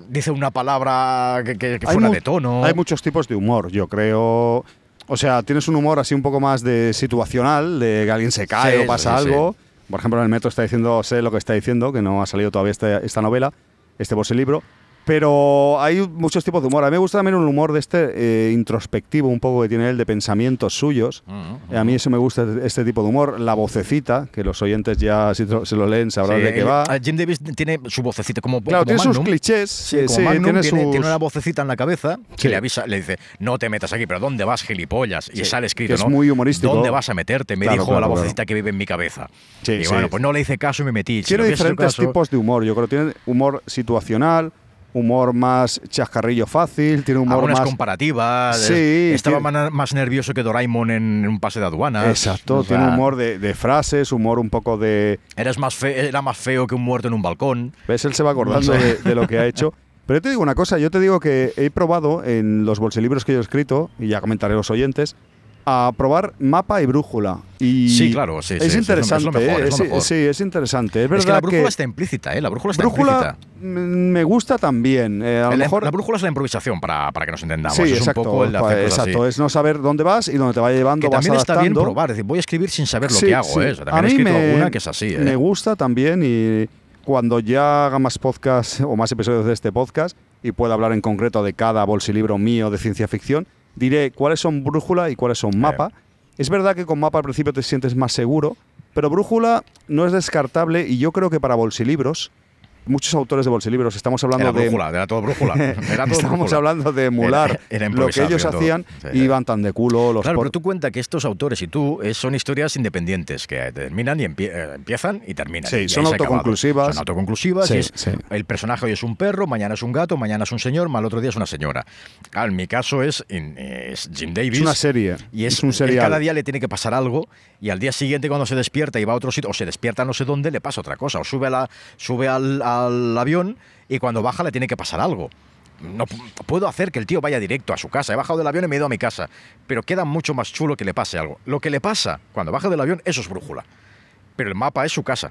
dice una palabra que fuera de tono. Hay muchos tipos de humor, yo creo. O sea, tienes un humor así un poco más de situacional, de que alguien se cae o pasa algo. Sí. Por ejemplo, en el metro está diciendo, sé lo que está diciendo, que no ha salido todavía esta novela, este bolsilibro. Pero hay muchos tipos de humor. A mí me gusta también un humor de este introspectivo, un poco que tiene él, de pensamientos suyos. A mí eso me gusta, este tipo de humor. La vocecita, que los oyentes ya, si se lo leen, sabrán de qué va. Jim Davis tiene su vocecita como claro, como tiene Magnum. Sus clichés. Sí, tiene una vocecita en la cabeza que le avisa, le dice, no te metas aquí, pero ¿dónde vas, gilipollas? Y sale escrito, que es muy humorístico. ¿Dónde vas a meterte? Me dijo la vocecita que vive en mi cabeza. Y bueno, pues no le hice caso y me metí. Tiene diferentes tipos de humor. Yo creo que tiene humor situacional, humor más chascarrillo fácil, tiene humor algunas más... comparativas. Sí, estaba más nervioso que Doraemon en un pase de aduanas. Exacto, tiene humor de frases, humor un poco de... Era más feo que un muerto en un balcón. ¿Ves? Él se va acordando de lo que ha hecho. Pero yo te digo una cosa, yo te digo que he probado en los bolsilibros que yo he escrito, y ya comentaré a los oyentes, a probar mapa y brújula. Y sí, claro, sí. Es interesante, es lo mejor. Sí, es interesante. Es verdad es que la brújula está implícita, ¿eh? La brújula está implícita. Me gusta también. A lo mejor... La brújula es la improvisación, para que nos entendamos. Sí, es exacto, un poco el de hacer cosas exacto. Es no saber dónde vas y dónde te va llevando, que vas también adaptando. Está bien probar, es decir, voy a escribir sin saber lo que hago. Sí. También he escrito alguna que es así. Me gusta también, y cuando ya haga más podcasts o más episodios de este podcast y pueda hablar en concreto de cada bolsilibro mío de ciencia ficción, diré cuáles son brújula y cuáles son mapa. Es verdad que con mapa al principio te sientes más seguro, pero brújula no es descartable, y yo creo que para bolsilibros, muchos autores de bolsilibros, estamos hablando era todo brújula. Estamos hablando de emular lo que ellos hacían y iban tan de culo. Claro, pero tú cuenta que estos autores y tú son historias independientes que terminan y empiezan y terminan. Sí, son autoconclusivas. Son autoconclusivas. Sí. El personaje hoy es un perro, mañana es un gato, mañana es un señor, mal otro día es una señora. Claro, en mi caso es Jim Davis. Es una serie. Y es un serial. Cada día le tiene que pasar algo, y al día siguiente cuando se despierta y va a otro sitio, o se despierta no sé dónde, le pasa otra cosa. O sube al avión y cuando baja le tiene que pasar algo. No puedo hacer que el tío vaya directo a su casa. He bajado del avión y me he ido a mi casa, pero queda mucho más chulo que le pase algo. Lo que le pasa cuando baja del avión, eso es brújula, pero el mapa es su casa.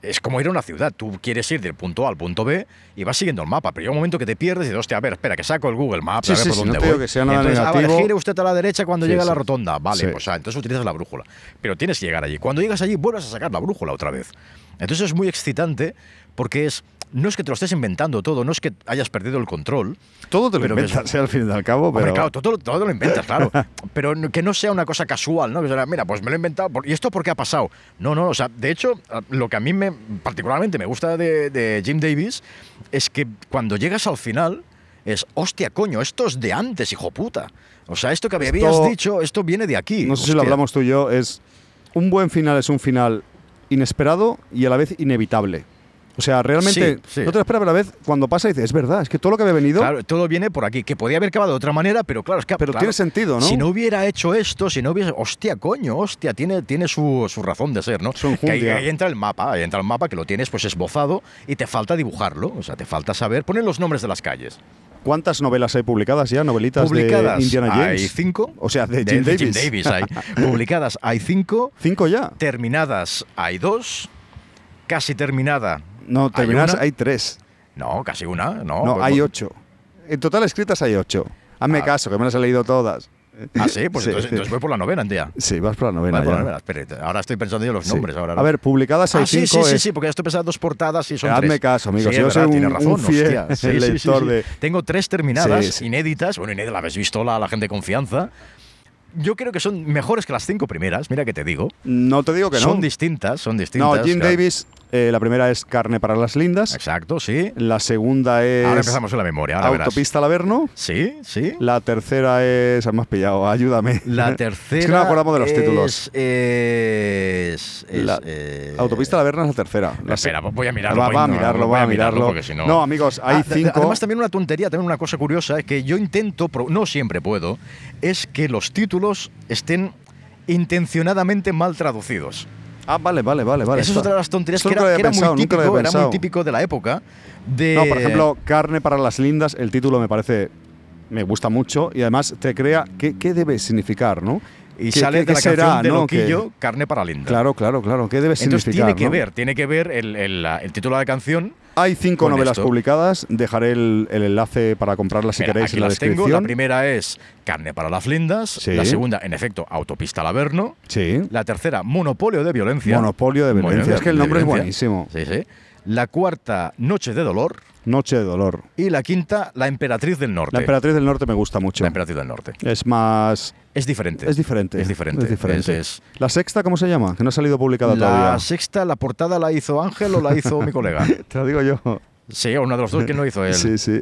Es como ir a una ciudad. Tú quieres ir del punto A al punto B y vas siguiendo el mapa, pero llega un momento que te pierdes y dices, hostia, a ver, espera, que saco el Google Maps, a ver por dónde voy. Que sea nada entonces, negativo. Vale, gire usted a la derecha cuando llega a la rotonda. Vale, pues entonces utilizas la brújula. Pero tienes que llegar allí. Cuando llegas allí, vuelves a sacar la brújula otra vez. Entonces es muy excitante porque no es que te lo estés inventando todo, no es que hayas perdido el control. Todo te lo inventas, al fin y al cabo. Pero... Hombre, claro, todo lo inventas, claro. Pero que no sea una cosa casual, ¿no? Que sea, mira, pues me lo he inventado. ¿Y esto por qué ha pasado? No, o sea, de hecho, lo que a mí particularmente me gusta de Jim Davis es que cuando llegas al final es, hostia, coño, esto es de antes, hijo puta. O sea, esto que habías dicho, esto viene de aquí. No sé si lo hablamos tú y yo, un buen final es un final inesperado y a la vez inevitable. O sea, realmente no te lo esperas, pero a la vez cuando pasa dices, es verdad, es que todo lo que había venido... Claro, todo viene por aquí, que podía haber acabado de otra manera, pero claro, es que... Pero tiene sentido, ¿no? Si no hubiera hecho esto, si no hubiese... Hostia, tiene su razón de ser, ¿no? Que ahí entra el mapa, que lo tienes pues esbozado y te falta dibujarlo, o sea, te falta saber poner los nombres de las calles. ¿Cuántas novelas hay publicadas ya? ¿Novelitas Publicadas de Indiana Jones? hay 5. O sea, de Jim Davis. Jim Davis hay. Publicadas hay 5. 5 ya. Terminadas hay 2. Casi terminada. No, terminadas una. hay 3. No, casi una. No, No, pues, hay 8. En total escritas hay 8. Hazme caso, que me las he leído todas. Ah, sí, pues entonces voy por la novena, tía. Sí, vas por la novena. Voy por la ya. novena. Espérate, ahora estoy pensando yo los Sí. nombres. Ahora, A ver, publicadas hay 5. sí, porque ya estoy pensando 2 portadas y son 3. Hazme caso, amigos. Sí, Yo es soy verdad, tienes un razón, fiel hostia. Sí, lector de... Tengo 3 terminadas, Sí, sí. inéditas. Bueno, inéditas, la habéis visto la gente de confianza. Yo creo que son mejores que las 5 primeras, mira que te digo. No te digo que no. Son distintas. No, Jim claro. Davis, la primera es Carne para las lindas. Exacto, sí. La segunda es Ahora empezamos con la memoria, ahora verás. Autopista al Averno. Sí, sí. La tercera es... Me has pillado, ayúdame. La tercera Es que no me acordamos de los títulos. La- Autopista al Averno es la tercera. Espera, voy a mirarlo. Va a mirarlo, va a mirarlo. Porque si no... No, amigos, hay 5. Además, también una tontería, también una cosa curiosa, es que yo intento, no siempre puedo, es que los títulos estén intencionadamente mal traducidos. Ah, vale. Eso es otra de las tonterías Eso que nunca lo era había pensado, muy nunca lo típico, había era muy pensado. típico de la época. De... No, por ejemplo, Carne para las lindas, el título me parece... Me gusta mucho y además te crea qué debe significar, ¿no? Y ¿Qué- sale qué- de la qué será, canción de no? Loquillo, Carne para Linda. Claro. ¿Qué debe Entonces significar? tiene que ver el título de la canción. Hay 5 con novelas esto. publicadas. Dejaré el enlace para comprarlas si Mira, queréis aquí en la las tengo. descripción. La primera es Carne para las lindas. Sí. La segunda, en efecto, Autopista al Averno. Sí. La tercera, Monopolio de violencia. Monopolio de violencia. Es que el nombre es violencia. buenísimo. Sí, sí. La cuarta, Noche de dolor. Noche de dolor. Y la quinta, La emperatriz del norte. La emperatriz del norte me gusta mucho. La emperatriz del norte. Es más... Es diferente. Es diferente. Es diferente. Es diferente. Es- ¿La sexta cómo se llama? Que no ha salido publicada todavía. La sexta, la portada la hizo Ángel o la hizo mi colega. Te lo digo yo. Sí, uno de los dos que no hizo él. Sí.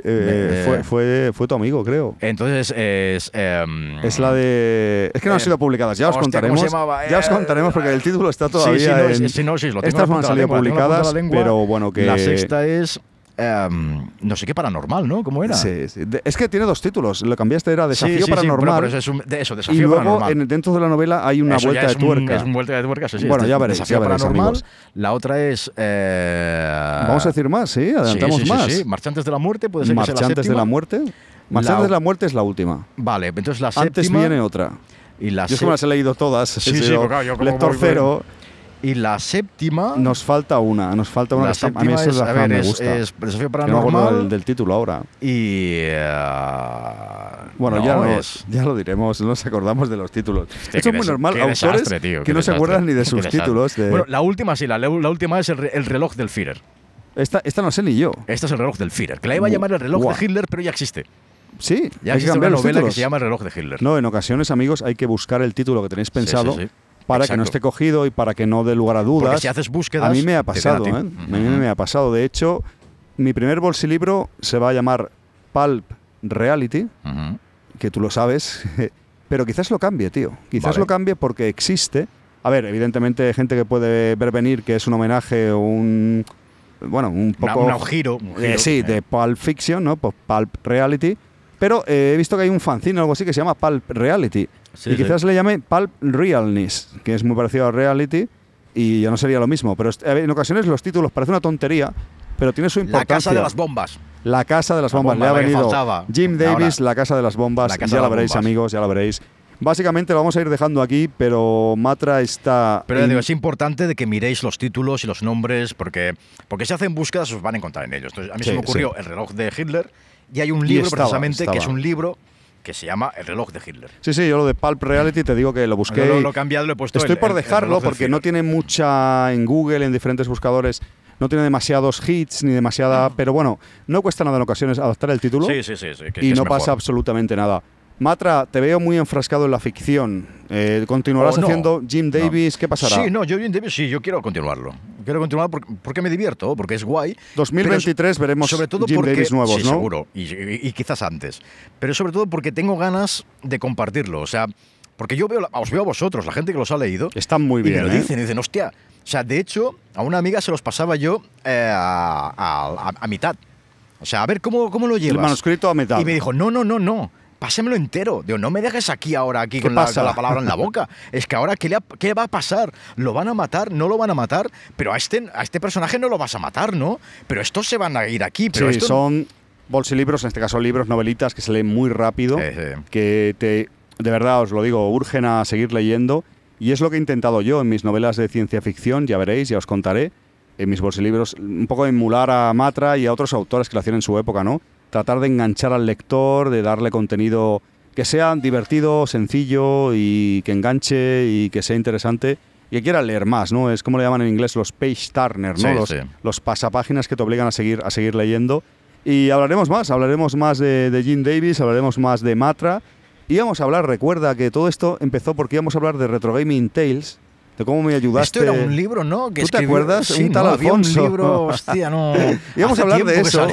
Fue tu amigo, creo. Entonces es... Es la de... Es que no han sido publicadas, ya os hostia, ¿cómo contaremos. se llamaba? Ya os contaremos porque el título está Sí, todavía en... sí, lo tengo Estas no han apuntado salido en la lengua, lo tengo apuntado en publicadas, la lengua. pero bueno, que... La sexta es... no sé qué paranormal, ¿no? ¿Cómo era? Sí. Es que tiene 2 títulos. Lo cambiaste, era Desafío Sí, Paranormal. pero eso, Desafío y luego, Paranormal. dentro de la novela, hay una Eso vuelta ya de es tuerca. Es una vuelta de tuerca, sí. Bueno, ya veréis, Desafío Paranormal. amigos. La otra es... Vamos a decir más, ¿sí? Adelantamos más. Sí. Marchantes de la muerte, puede ser que sea la Marchantes de séptima. la muerte. Marchantes de la muerte es la última. Vale, entonces la Antes séptima... viene otra. Y la Yo es que me las he leído todas. Sí, he sí, sido porque claro, yo como lector voy- cero. Y la séptima... Nos falta una. la Que está, a mí séptima esa es la a que ver, me es gusta. Desafío Que no me acuerdo Paranormal del título ahora. y... Bueno, no, ya lo diremos, no nos acordamos de los títulos. Hostia, Esto es qué muy normal, qué autores desastre, tío, que qué no se desastre, acuerdan ni de qué sus desastre. títulos. Bueno, la última sí, la última es el reloj del Führer. Esta no sé ni yo. Este es el reloj del Führer, que la iba a llamar el reloj Guau. de Hitler, pero ya existe. Sí, Ya hay que existe una cambiar los novela que títulos. se llama El reloj de Hitler. No, en ocasiones, amigos, hay que buscar el título que tenéis pensado sí. para que no Exacto. esté cogido y para que no dé lugar a dudas. Porque si haces búsquedas... A mí me ha te pasado, den a ¿eh? ti. A mí me ha pasado. De hecho, mi primer bolsilibro se va a llamar Pulp Reality, Ujú. que tú lo sabes, pero quizás lo cambie, tío. Quizás Vale. lo cambie porque existe. A ver, evidentemente hay gente que puede ver venir que es un homenaje o un... Bueno, un poco... Un giro. sí, de Pulp Fiction, ¿no? Pues Pulp Reality. Pero he visto que hay un fanzine o algo así que se llama Pulp Reality. Sí, y quizás le llame Pulp Realness, que es muy parecido a Reality y ya no sería lo mismo. Pero a ver, en ocasiones los títulos parecen una tontería, pero tiene su La importancia. casa de las bombas. La casa de las La bombas. bomba, Le ha la que venido faltaba. Jim Davis, Ahora, la casa de las bombas. la casa Ya de la las veréis, bombas. amigos, ya la veréis. Básicamente lo vamos a ir dejando aquí, pero Matra está... Pero ya digo, es importante de que miréis los títulos y los nombres, porque si hacen búsquedas os van a encontrar en ellos. Entonces, a mí Sí, se me ocurrió sí. el reloj de Hitler y hay un libro estaba, precisamente que es estaba. un libro que se llama El reloj de Hitler. Sí, yo lo de Pulp Reality te digo que lo busqué. Lo he cambiado, lo he puesto Estoy por el dejarlo reloj del porque no Führer. tiene mucha en Google, en diferentes buscadores. No tiene demasiados hits ni demasiada... Pero bueno, no cuesta nada en ocasiones adaptar el título. Sí, que Y es no mejor. pasa absolutamente nada. Matra, te veo muy enfrascado en la ficción. ¿Continuarás Oh, no. haciendo Jim Davis? ¿Qué pasará? Sí, no, yo Jim Davis sí, yo quiero continuarlo. Quiero continuar porque me divierto, porque es guay. 2023 pero veremos sobre todo Jim porque, Davis nuevos, sí, ¿no? seguro, y quizás antes. Pero sobre todo porque tengo ganas de compartirlo. O sea, porque yo os veo a vosotros, la gente que los ha leído. Están muy bien, Y me lo ¿eh? dicen, hostia. O sea, de hecho, a una amiga se los pasaba yo a mitad. O sea, a ver cómo lo llevas. El manuscrito a mitad. Y me dijo, no. Pásemelo entero. Digo, no me dejes aquí ¿Qué con pasa? la palabra en la boca. Es que ahora, ¿qué va a pasar? ¿Lo van a matar? ¿No lo van a matar? Pero a este personaje no lo vas a matar, ¿no? Pero estos se van a ir aquí. Pero Sí, esto son bolsilibros, en este caso libros, novelitas, que se leen muy rápido, que de verdad os lo digo, urgen a seguir leyendo. Y es lo que he intentado yo en mis novelas de ciencia ficción, ya veréis, ya os contaré, en mis bolsilibros, un poco emular a Matra y a otros autores que lo hacían en su época, ¿no? Tratar de enganchar al lector, de darle contenido que sea divertido, sencillo y que enganche y que sea interesante y que quiera leer más, ¿no? Es como le llaman en inglés los page turners, ¿no? Los pasapáginas que te obligan a seguir leyendo. Y hablaremos más de Jim Davis, hablaremos más de Matra. Y vamos a hablar, recuerda que todo esto empezó porque íbamos a hablar de Retro Gaming Tales, de cómo me ayudaste. Esto era un libro, ¿no? ¿Tú te acuerdas? Sí, un tal no, Alfonso. Había un libro, hostia, no. Íbamos a hablar de eso.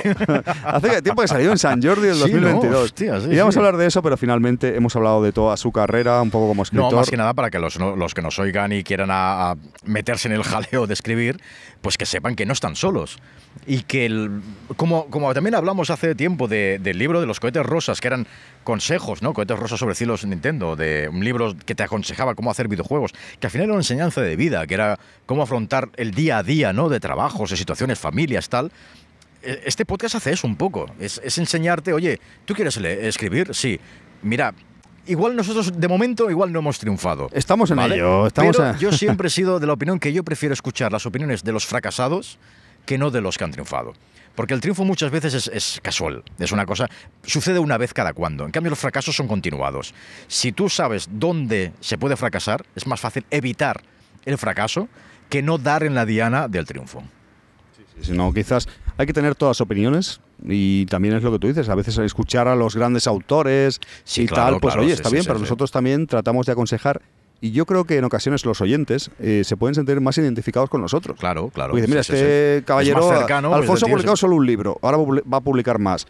Hace tiempo que salió en San Jordi del 2022. No, hostia, sí, íbamos a hablar de eso, pero finalmente hemos hablado de toda su carrera, un poco como escritor. No, más que nada para que los que nos oigan y quieran a meterse en el jaleo de escribir, pues que sepan que no están solos. Y que, como también hablamos hace tiempo del libro de los cohetes rosas, que eran consejos, ¿no? Cohetes rosas sobre cielos Nintendo, de un libro que te aconsejaba cómo hacer videojuegos, que al final era una enseñanza de vida, que era cómo afrontar el día a día, ¿no? De trabajos, de situaciones, familias, tal. Este podcast hace eso un poco, es enseñarte, oye, ¿tú quieres escribir? Sí. Mira, igual nosotros, de momento, igual no hemos triunfado. Estamos en ello. Pero yo siempre he sido de la opinión que yo prefiero escuchar las opiniones de los fracasados que no de los que han triunfado. Porque el triunfo muchas veces es casual, es una cosa, sucede una vez cada cuando. En cambio, los fracasos son continuados. Si tú sabes dónde se puede fracasar, es más fácil evitar el fracaso que no dar en la diana del triunfo. Sí, no, quizás hay que tener todas las opiniones y también es lo que tú dices, a veces escuchar a los grandes autores y claro, tal, pues claro, oye, está bien, pero nosotros también tratamos de aconsejar. Y yo creo que en ocasiones los oyentes se pueden sentir más identificados con nosotros. Claro. Porque dice, mira, caballero, cercano, Alfonso ha publicado solo un libro, ahora va a publicar más.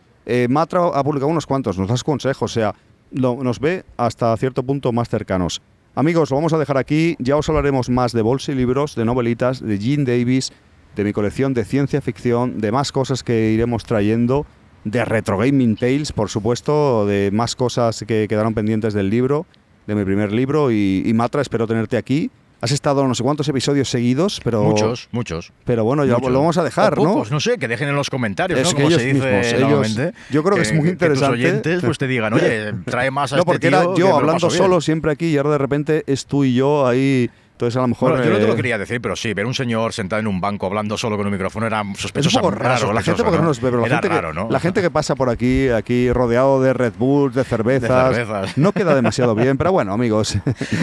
Matra ha publicado unos cuantos, nos das consejos, o sea, nos ve hasta cierto punto más cercanos. Amigos, lo vamos a dejar aquí, ya os hablaremos más de bolsilibros, de novelitas, de Jim Davis, de mi colección de ciencia ficción, de más cosas que iremos trayendo, de Retro Gaming Tales, por supuesto, de más cosas que quedaron pendientes del libro, de mi primer libro, y Matra, espero tenerte aquí. Has estado no sé cuántos episodios seguidos, pero... Muchos. Pero bueno, ya lo vamos a dejar, o pocos, ¿no? sé, que dejen en los comentarios, es ¿no? que Como ellos se dice mismos, yo creo que es muy interesante. Que tus oyentes pues te digan, oye, trae más a no, este porque tío, era yo hablando solo siempre aquí y ahora de repente es tú y yo ahí... Entonces a lo mejor... Bueno, yo no te lo quería decir, pero sí, ver un señor sentado en un banco hablando solo con un micrófono era sospechoso. Es un poco raro, la gente porque no nos ve, pero la gente que pasa por aquí rodeado de Red Bull, de cervezas, no queda demasiado bien, pero bueno, amigos.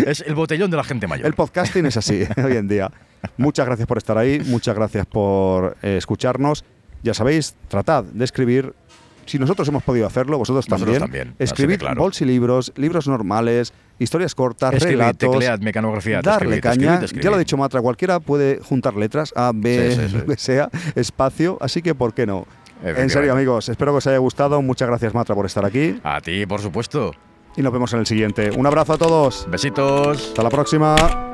Es el botellón de la gente mayor. El podcasting es así hoy en día. Muchas gracias por estar ahí, muchas gracias por escucharnos. Ya sabéis, tratad de escribir. Si nosotros hemos podido hacerlo, vosotros también. Escribid bolsilibros, libros normales, historias cortas, relatos. Teclead, mecanografía, darle caña. Ya lo ha dicho Matra, cualquiera puede juntar letras, A, B, lo que sea, espacio, así que ¿por qué no? En serio, amigos, espero que os haya gustado. Muchas gracias, Matra, por estar aquí. A ti, por supuesto. Y nos vemos en el siguiente. Un abrazo a todos. Besitos. Hasta la próxima.